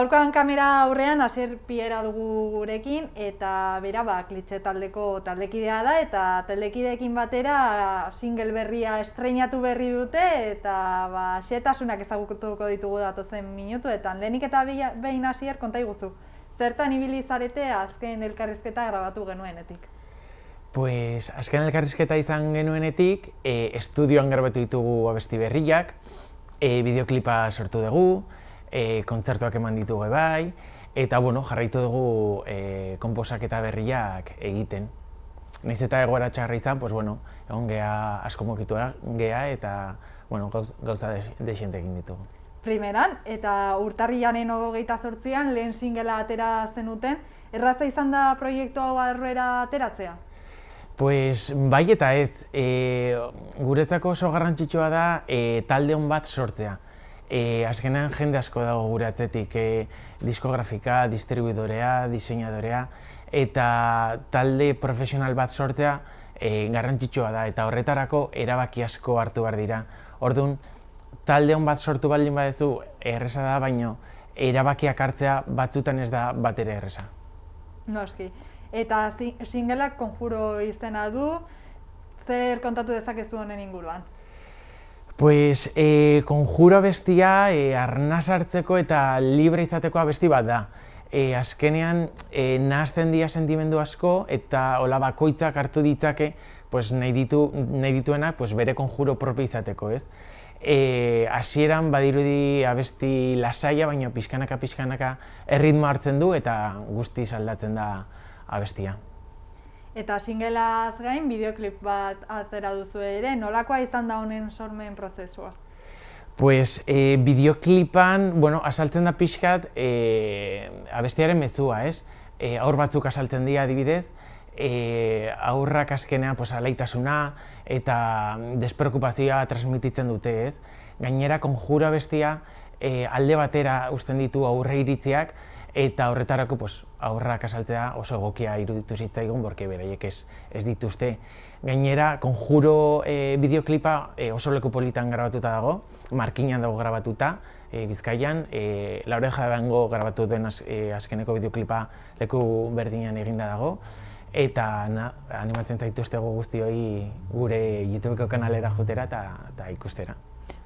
Gaurkoan kamera aurrean Asier Piera dugu gurekin, eta bera Klitxe taldeko taldekidea da, eta taldekideekin batera single berria estreinatu berri dute, eta xehetasunak ezagutuko ditugu datozen minutuetan. Lehenik eta behin Asier, konta iguzu, zertan ibili zarete azken elkarrizketa grabatu genuenetik? Pues azken elkarrizketa izan genuenetik, estudioan grabatu ditugu abesti berriak, bideoklipa sortu dugu, kontzertuak eman ditugu bai, eta jarraitu dugu konposaketa berriak egiten. Nahiz eta egoera txarra izan, egon geha asko mokitu geha eta gauza desiente egin ditugu. Primeran, eta urtarrilaren 28an lehen singela atera zenuten, erraza izan da proiektu hau aurrera ateratzea? Pues bai eta ez, guretzako oso garrantzitsua da talde on bat sortzea. Azkenean jende asko dago gure atzetik, diskografika, distribuidorea, diseinadorea, eta talde profesional bat sortzea garrantzitsua da, eta horretarako erabaki asko hartu behar dira. Orduan, talde on bat sortu baldin baduzu erresa da, baina erabakiak hartzea batzutan ez da batere erresa. Noski. Eta singleak Konjuro izena du, zer kontatu dezakezu honen inguruan? Pues, Konjuro abestia arnaz hartzeko eta libre izateko abesti bat da. Azkenean, nahazten dira sentimendu asko eta hola bakoitzak hartu ditzake nahi dituenak bere konjuro propio izateko, ez? Hasieran badirudi abesti lasaia, baina pixkanaka erritmo hartzen du eta guztiz aldatzen da abestia. Eta singelaz gain, bideoklip bat atera duzu ere, nolakoa izan da honen sormen prozesua? Pues, bideoklipan, azaltzen da pixkat abestiaren mezua, ez? Haur batzuk azaltzen dira adibidez, haurrak azkenean alaitasuna eta despreokupazioa transmititzen dute, ez? Gainera, Konjuro abestia alde batera uzten ditu aurre iritziak, eta horretarako haurrak azaltzea oso egokia iruditu zitzaigun, porque beraiek ez dituzte. Gainera, Konjuro bideoklipa oso leku politan grabatuta dago, Markinan dago grabatuta, Bizkaian, Laoreja Dango grabatu duen azkeneko bideoklipa leku berdinean eginda dago, eta animatzen zaituztegu guztioi gure YouTubeko kanalera jotera eta ikustera.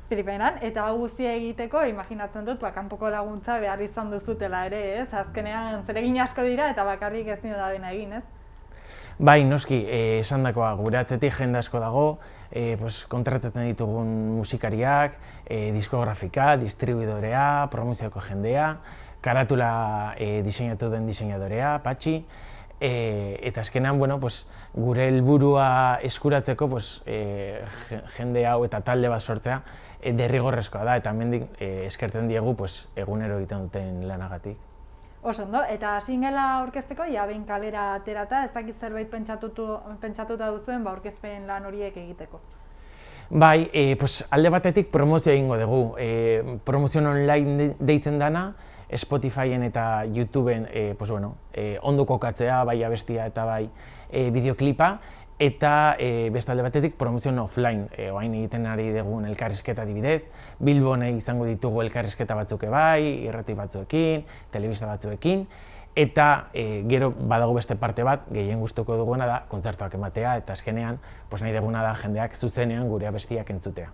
Primeran, eta hau guztia egiteko, imaginatzen dut, kanpoko laguntza behar izan duzutela ere, ez? Azkenean zeregin asko dira eta bakarrik ez nio da dena egin, ez? Bai, noski, esan dakoa, gure atzetik jende asko dago, kontratatzen ditugun musikariak, diskografika, distribuidorea, promozioko jendea, karatula diseinatu den diseinadorea, Patxi, eta azkenean, gure helburua eskuratzeko jende hau eta talde bat sortzea derrigorrezkoa da, eta hemendik eskertzen diegu egunero egiten duten lanagatik. Oso ondo, eta singela aurkezteko behin kalera aterata, ez dakit zerbait pentsatuta duzuen aurkezpen lan horiek egiteko? Bai, alde batetik promozioa egingo dugu. Promozio online deitzen dana, Spotifyen eta YouTubeen ondo kokatzea, bai abestia eta bai bideoklipa, eta beste alde batetik promozio offline, orain egiten ari dugun elkarrizketa adibidez, Bilbon izango ditugu elkarrizketa batzuk bai, irrati batzuekin, telebista batzuekin, eta gero badago beste parte bat, gehien gustuko duguna da kontzertuak ematea, eta azkenean nahi duguna da jendeak zuzenean gure abestiak entzutea.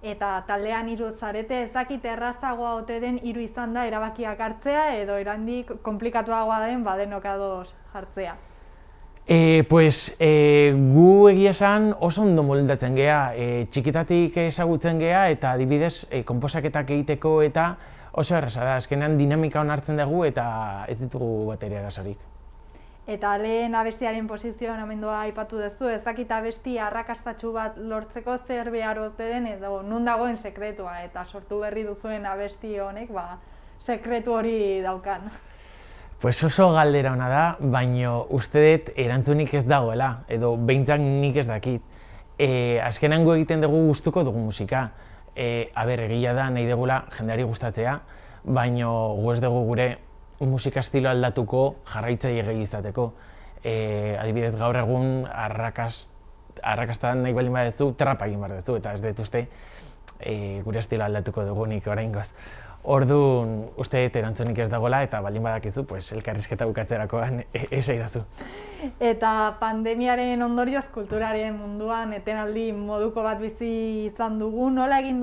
Eta taldean 3 zarete, ez dakit errazagoa ote den 3 izan da erabakiak hartzea edo erandik konplikatuagoa den denok ados jartzea? Gu egia esan oso ondo moldatzen geha, txikitatik ezagutzen geha eta adibidez konposaketak egiteko eta oso erraza da, azkenean dinamika hon hartzen dugu eta ez ditugu bateria arazorik. Eta lehen abestiaren posizionamendua aipatu duzu, ez dakit abesti arrakastatsu bat lortzeko zer behar ote den edo nun dagoen sekretua eta sortu berri duzuen abesti honek sekretu hori daukan. Pues oso galdera ona da, baino uste dut erantzunik ez dagoela, edo behintzat nik ez dakit. Azkenango egiten dugu gustuko dugu musika. Egia da nahi dugula jendeari gustatzea, baino gu ez dugu gure musika estilo aldatuko jarraitzaile gehi izateko. Adibidez gaur egun arrakasta nahi baldin badezu, trapa egin behar duzu, eta ez dut uste gure estilo aldatuko dugunik oraingoz. Orduan, uste dut erantzunik ez dagoela eta baldin badakizu, elkarrizketa bukatzerakoan esaidazu. Eta pandemiaren ondorioz kulturaren munduan etenaldi moduko bat bizi izan dugu, nola egin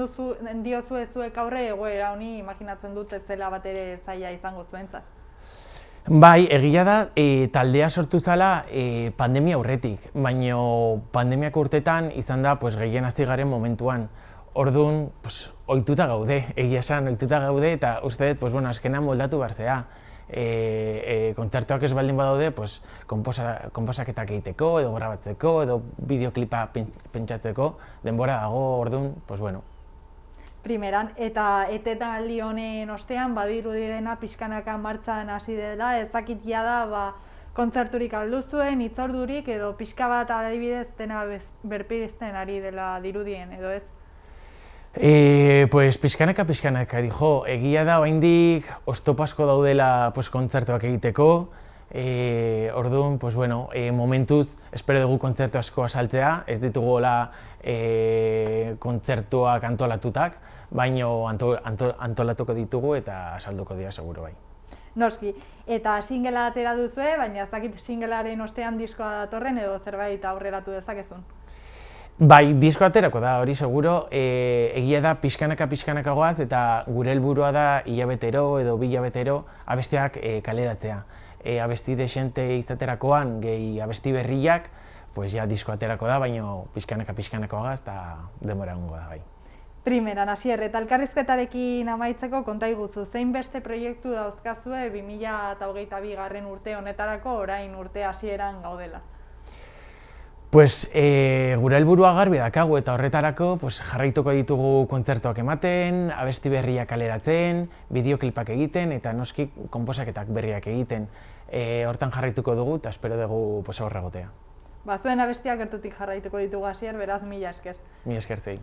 diozue zuek aurre egoera honi imaginatzen dut ez zela bat ere zaila izango zuentzat? Bai, egia da, taldea sortu zala pandemia aurretik, baina pandemiako urtetan izan da gehien hasi garen momentuan. Orduan, ohituta gaude, egia esan, ohituta gaude eta uste dut, azkenean moldatu behar zea. Kontzertuak ez baldin badaude, konposaketak egiteko, edo grabatzeko, edo bideoklipa pentsatzeko, denbora dago, orduan, Primeran, eta etenaldi honen ostean, badirudi dena pixkanaka martxan hasi dela, ez dakit jada kontzerturik alduzuen, hitzordurik, edo pixka bat adibidez dena berpizten ari dela dirudien, edo ez? Pixkanaka, dijo, egia da oraindik oztopo asko daudela kontzertuak egiteko, orduan, momentuz, espero dugu kontzertu asko asaltzea, ez ditugu kontzertuak antolatutak, baina antolatuko ditugu eta asalduko dira seguro bai. Noski, eta singlea atera duzue, baina ez dakit singlearen ostean diskoa datorren edo zerbait aurreratu dezakezun. Bai, disko aterako da, hori seguro, egia da pixkanaka goaz eta gure helburua da hilabetero edo bi hilabetero abestiak kaleratzea. Abesti desente izaterakoan, gehi abesti berriak, disko aterako da, baina pixkanaka goaz eta denbora egongo da bai. Primeran, Asier, eta elkarrizketarekin amaitzeko konta iguzu, zein beste proiektu dauzkazue 2022 urte honetarako orain urte hasieran gaudela? Gure helburua garbi dakagu eta horretarako jarraituko ditugu kontzertuak ematen, abesti berriak kaleratzen, bideoklipak egiten eta noski konposaketak berriak egiten. Hortan jarraituko dugu eta espero dugu horra egotea. Zuen abestiak gertutik jarraituko ditugu, Asier, beraz mila esker. Mila esker zei.